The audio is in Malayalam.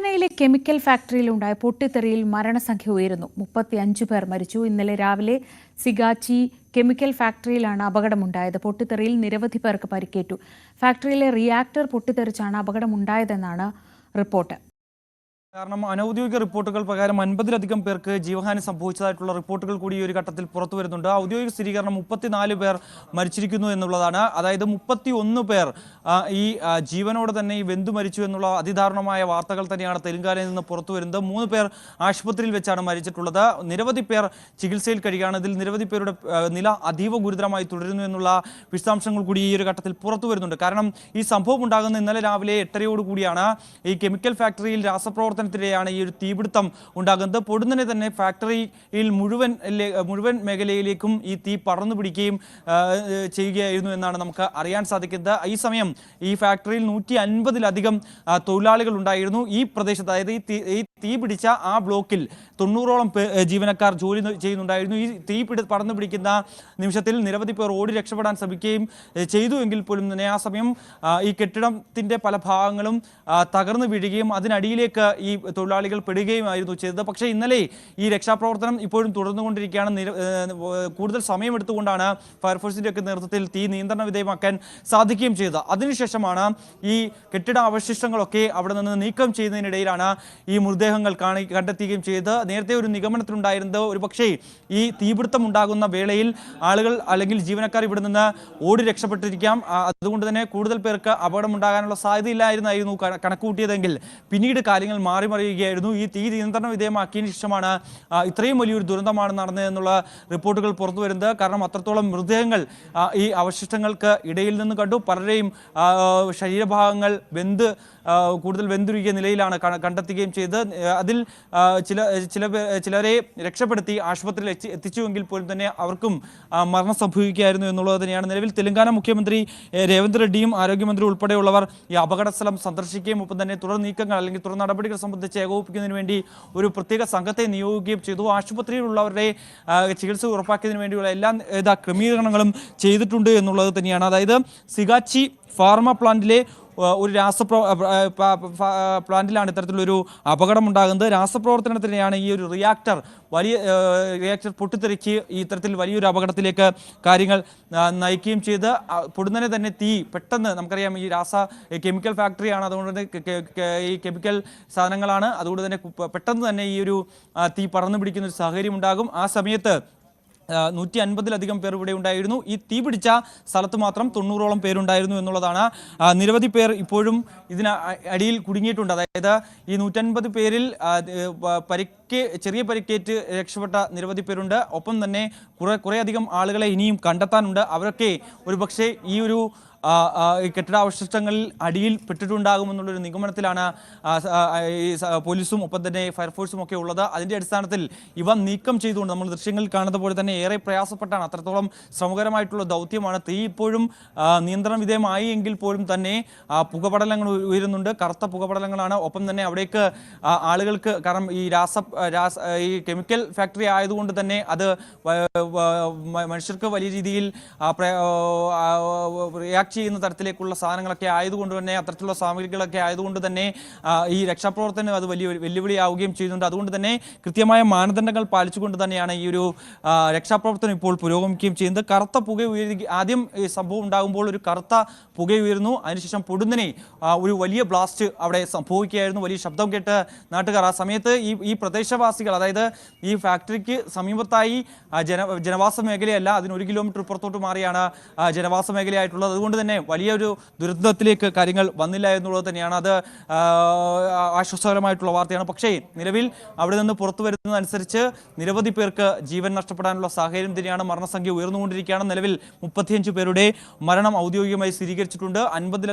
പൂർണ്ണയിലെ കെമിക്കൽ ഫാക്ടറിയിലുണ്ടായ പൊട്ടിത്തെറിയിൽ മരണസംഖ്യ ഉയരുന്നു. 35 പേർ മരിച്ചു. ഇന്നലെ രാവിലെ സിഗാച്ചി കെമിക്കൽ ഫാക്ടറിയിലാണ് അപകടമുണ്ടായത്. പൊട്ടിത്തെറിയിൽ നിരവധി പേർക്ക് പരിക്കേറ്റു. ഫാക്ടറിയിലെ റിയാക്ടർ പൊട്ടിത്തെറിച്ചാണ് അപകടമുണ്ടായതെന്നാണ് റിപ്പോർട്ട്. കാരണം അനൌദ്യോഗിക റിപ്പോർട്ടുകൾ പ്രകാരം 50-ലധികം പേർക്ക് ജീവഹാനി സംഭവിച്ചതായിട്ടുള്ള റിപ്പോർട്ടുകൾ കൂടി ഈ ഒരു ഘട്ടത്തിൽ പുറത്തു വരുന്നുണ്ട്. ഔദ്യോഗിക സ്ഥിരീകരണം 34 പേർ മരിച്ചിരിക്കുന്നു എന്നുള്ളതാണ്. അതായത് 31 പേർ ഈ ജീവനോടെ തന്നെ ഈ വെന്തു മരിച്ചു എന്നുള്ള അതിദാരുണമായ വാർത്തകൾ തന്നെയാണ് തെലങ്കാനയിൽ നിന്ന് പുറത്തു വരുന്നത്. 3 പേർ ആശുപത്രിയിൽ വെച്ചാണ് മരിച്ചിട്ടുള്ളത്. നിരവധി പേർ ചികിത്സയിൽ കഴിയുകയാണ്. ഇതിൽ നിരവധി പേരുടെ നില അതീവ ഗുരുതരമായി തുടരുന്നു എന്നുള്ള വിശദാംശങ്ങൾ കൂടി ഈ ഒരു ഘട്ടത്തിൽ പുറത്തു വരുന്നുണ്ട്. കാരണം ഈ സംഭവം ഉണ്ടാകുന്ന ഇന്നലെ രാവിലെ 8:30 കൂടിയാണ്. ഈ കെമിക്കൽ ഫാക്ടറിയിൽ രാസപ്രവർത്തനത്തിനിടെയാണ് ഈ ഒരു തീപിടുത്തം ഉണ്ടാകുന്നത്. പൊടുന്നനെ തന്നെ ഫാക്ടറിയിൽ മുഴുവൻ മേഖലയിലേക്കും ഈ തീ പടർന്നു പിടിക്കുകയും ചെയ്യുകയായിരുന്നു എന്നാണ് നമുക്ക് അറിയാൻ സാധിക്കുന്നത്. ഈ സമയം ഈ ഫാക്ടറിയിൽ 150-ലധികം തൊഴിലാളികൾ ഉണ്ടായിരുന്നു. ഈ പ്രദേശത്ത്, അതായത് ഈ തീ പിടിച്ച ആ ബ്ലോക്കിൽ 90ഓളം ജീവനക്കാർ ജോലി ചെയ്യുന്നുണ്ടായിരുന്നു. ഈ തീ പടർന്നു പിടിക്കുന്ന നിമിഷത്തിൽ നിരവധി പേർ ഓടി രക്ഷപ്പെടാൻ ശ്രമിക്കുകയും ചെയ്തു. എങ്കിൽ പോലും തന്നെ ആ സമയം ഈ കെട്ടിടത്തിന്റെ പല ഭാഗങ്ങളും തകർന്നു വീഴുകയും അതിനടിയിലേക്ക് ഈ തൊഴിലാളികൾ പെടുകയുമായിരുന്നു ചെയ്തത്. പക്ഷേ ഇന്നലെ ഈ രക്ഷാപ്രവർത്തനം ഇപ്പോഴും തുടർന്നുകൊണ്ടിരിക്കുകയാണ്. കൂടുതൽ സമയമെടുത്തുകൊണ്ടാണ് ഫയർഫോഴ്സിന്റെ ഒക്കെ നേതൃത്വത്തിൽ തീ നിയന്ത്രണ വിധേയമാക്കാൻ സാധിക്കുകയും ചെയ്തത്. അതിനുശേഷമാണ് ഈ കെട്ടിട അവശിഷ്ടങ്ങളൊക്കെ അവിടെ നിന്ന് നീക്കം ചെയ്യുന്നതിനിടയിലാണ് ഈ മൃതദേഹങ്ങൾ കണ്ടെത്തുകയും ചെയ്തത്. നേരത്തെ ഒരു നിഗമനത്തിലുണ്ടായിരുന്നത് ഒരുപക്ഷേ ഈ തീപിടുത്തം ഉണ്ടാകുന്ന വേളയിൽ ആളുകൾ അല്ലെങ്കിൽ ജീവനക്കാർ ഇവിടെ നിന്ന് ഓടി രക്ഷപ്പെട്ടിരിക്കാം. അതുകൊണ്ട് തന്നെ കൂടുതൽ പേർക്ക് അപകടമുണ്ടാകാനുള്ള സാധ്യതയില്ലായിരുന്നായിരുന്നു കണക്കുകൂട്ടിയതെങ്കിൽ പിന്നീട് കാര്യങ്ങൾ മാറി മറിയുകയായിരുന്നു. ഈ തീ നിയന്ത്രണ വിധേയമാക്കിയതിനു ശേഷമാണ് ഇത്രയും വലിയൊരു ദുരന്തമാണ് നടന്നതെന്നുള്ള റിപ്പോർട്ടുകൾ പുറത്തു വരുന്നത്. കാരണം അത്രത്തോളം മൃതദേഹങ്ങൾ ഈ അവശിഷ്ടങ്ങൾക്ക് ഇടയിൽ നിന്ന് കണ്ടു. പലരെയും ശരീരഭാഗങ്ങൾ കൂടുതൽ വെന്തുരുകിയ നിലയിലാണ് കണ്ടെത്തുകയും ചെയ്തത്. അതിൽ ചിലരെ രക്ഷപ്പെടുത്തി ആശുപത്രിയിൽ എത്തിച്ചുവെങ്കിൽ പോലും തന്നെ അവർക്കും മരണം സംഭവിക്കുകയായിരുന്നു എന്നുള്ളത് തന്നെയാണ്. നിലവിൽ തെലങ്കാന മുഖ്യമന്ത്രി രേവന്ത് റെഡ്ഡിയും ആരോഗ്യമന്ത്രി ഉൾപ്പെടെയുള്ളവർ ഈ അപകട സ്ഥലം സന്ദർശിക്കുകയും ഒപ്പം തന്നെ തുടർ നീക്കങ്ങൾ അല്ലെങ്കിൽ തുടർ നടപടികൾ സംബന്ധിച്ച് ഏകോപിപ്പിക്കുന്നതിന് വേണ്ടി ഒരു പ്രത്യേക സംഘത്തെ നിയോഗിക്കുകയും ചെയ്തു. ആശുപത്രിയിലുള്ളവരുടെ ചികിത്സ ഉറപ്പാക്കിയതിനു വേണ്ടിയുള്ള എല്ലാ ക്രമീകരണങ്ങളും ചെയ്തിട്ടുണ്ട് എന്നുള്ളത് തന്നെയാണ്. അതായത് സിഗാച്ചി ഫാർമ പ്ലാന്റിലെ ഒരു പ്ലാന്റിലാണ് ഇത്തരത്തിലൊരു അപകടമുണ്ടാകുന്നത്. രാസപ്രവർത്തനത്തിനെയാണ് ഈ ഒരു റിയാക്ടർ പൊട്ടിത്തെറിച്ച് ഇത്തരത്തിൽ വലിയൊരു അപകടത്തിലേക്ക് കാര്യങ്ങൾ നയിക്കുകയും ചെയ്ത് പൊടുന്നനെ തന്നെ തീ പെട്ടെന്ന്, നമുക്കറിയാം ഈ കെമിക്കൽ ഫാക്ടറിയാണ്, അതുകൊണ്ട് തന്നെ ഈ കെമിക്കൽ സാധനങ്ങളാണ്, അതുകൊണ്ട് തന്നെ പെട്ടെന്ന് തന്നെ ഈ ഒരു തീ പടർന്നു പിടിക്കുന്ന ഒരു സാഹചര്യം ഉണ്ടാകും. ആ സമയത്ത് 150-ലധികം പേർ ഇവിടെ ഉണ്ടായിരുന്നു. ഈ തീ പിടിച്ച സ്ഥലത്ത് മാത്രം 90ഓളം പേരുണ്ടായിരുന്നു എന്നുള്ളതാണ്. നിരവധി പേർ ഇപ്പോഴും ഇതിന് അടിയിൽ കുടുങ്ങിയിട്ടുണ്ട്. അതായത് ഈ 150 പേരിൽ ചെറിയ പരിക്കേറ്റ് രക്ഷപ്പെട്ട നിരവധി പേരുണ്ട്. ഒപ്പം തന്നെ കുറേയധികം ആളുകളെ ഇനിയും കണ്ടെത്താനുണ്ട്. അവരൊക്കെ ഒരുപക്ഷെ ഈ ഒരു ഈ കെട്ടിടാവശിഷ്ടങ്ങളിൽ അടിയിൽ പെട്ടിട്ടുണ്ടാകുമെന്നുള്ളൊരു നിഗമനത്തിലാണ് ഈ പോലീസും ഒപ്പം തന്നെ ഫയർഫോഴ്സും ഒക്കെ ഉള്ളത്. അതിൻ്റെ അടിസ്ഥാനത്തിൽ ഇവ നീക്കം ചെയ്തുകൊണ്ട് നമ്മൾ ദൃശ്യങ്ങളിൽ കാണുന്ന പോലെ തന്നെ ഏറെ പ്രയാസപ്പെട്ടാണ്, അത്രത്തോളം ശ്രമകരമായിട്ടുള്ള ദൗത്യമാണ്. തീ ഇപ്പോഴും നിയന്ത്രണ വിധേയമായി എങ്കിൽ പോലും തന്നെ പുകപടലങ്ങൾ ഉയരുന്നുണ്ട്. കറുത്ത പുകപടലങ്ങളാണ്. ഒപ്പം തന്നെ അവിടേക്ക് ആളുകൾക്ക്, കാരണം ഈ കെമിക്കൽ ഫാക്ടറി ആയതുകൊണ്ട് തന്നെ അത് മനുഷ്യർക്ക് വലിയ രീതിയിൽ റിയാക്ട് ചെയ്യുന്ന തരത്തിലേക്കുള്ള സാധനങ്ങളൊക്കെ ആയതുകൊണ്ട് തന്നെ, അത്തരത്തിലുള്ള സാമഗ്രികളൊക്കെ ആയതുകൊണ്ട് തന്നെ ഈ രക്ഷാപ്രവർത്തനം അത് വലിയ വെല്ലുവിളിയാവുകയും ചെയ്യുന്നുണ്ട്. അതുകൊണ്ട് തന്നെ കൃത്യമായ മാനദണ്ഡങ്ങൾ പാലിച്ചുകൊണ്ട് തന്നെയാണ് ഈ ഒരു രക്ഷാപ്രവർത്തനം ഇപ്പോൾ പുരോഗമിക്കുകയും ചെയ്യുന്നത്. കറുത്ത പുക ആദ്യം ഈ സംഭവം ഉണ്ടാകുമ്പോൾ ഒരു കറുത്ത പുക ഉയരുന്നു. അതിനുശേഷം പൊടുന്നനെ ഒരു വലിയ ബ്ലാസ്റ്റ് അവിടെ സംഭവിക്കുകയായിരുന്നു. വലിയ ശബ്ദം കേട്ട് നാട്ടുകാർ, ആ സമയത്ത് ഈ പ്രദേശവാസികൾ, അതായത് ഈ ഫാക്ടറിക്ക് സമീപത്തായി ജനവാസ മേഖലയല്ല, അതിന് 1 കിലോമീറ്റർ പുറത്തോട്ട് മാറിയാണ് ജനവാസ മേഖലയായിട്ടുള്ളത്. അതുകൊണ്ട് തന്നെ വലിയൊരു ദുരന്തത്തിലേക്ക് കാര്യങ്ങൾ വന്നില്ല എന്നുള്ളത് തന്നെയാണ്. അത് ആശ്വാസകരമായിട്ടുള്ള വാർത്തയാണ്. പക്ഷേ നിലവിൽ അവിടെ നിന്ന് പുറത്തു വരുന്നതനുസരിച്ച് നിരവധി പേർക്ക് ജീവൻ നഷ്ടപ്പെടാനുള്ള സാഹചര്യം തന്നെയാണ്. മരണസംഖ്യ ഉയർന്നുകൊണ്ടിരിക്കുകയാണ്. നിലവിൽ 35 പേരുടെ മരണം ഔദ്യോഗികമായി സ്ഥിരീകരിച്ചിട്ടുണ്ട്. 50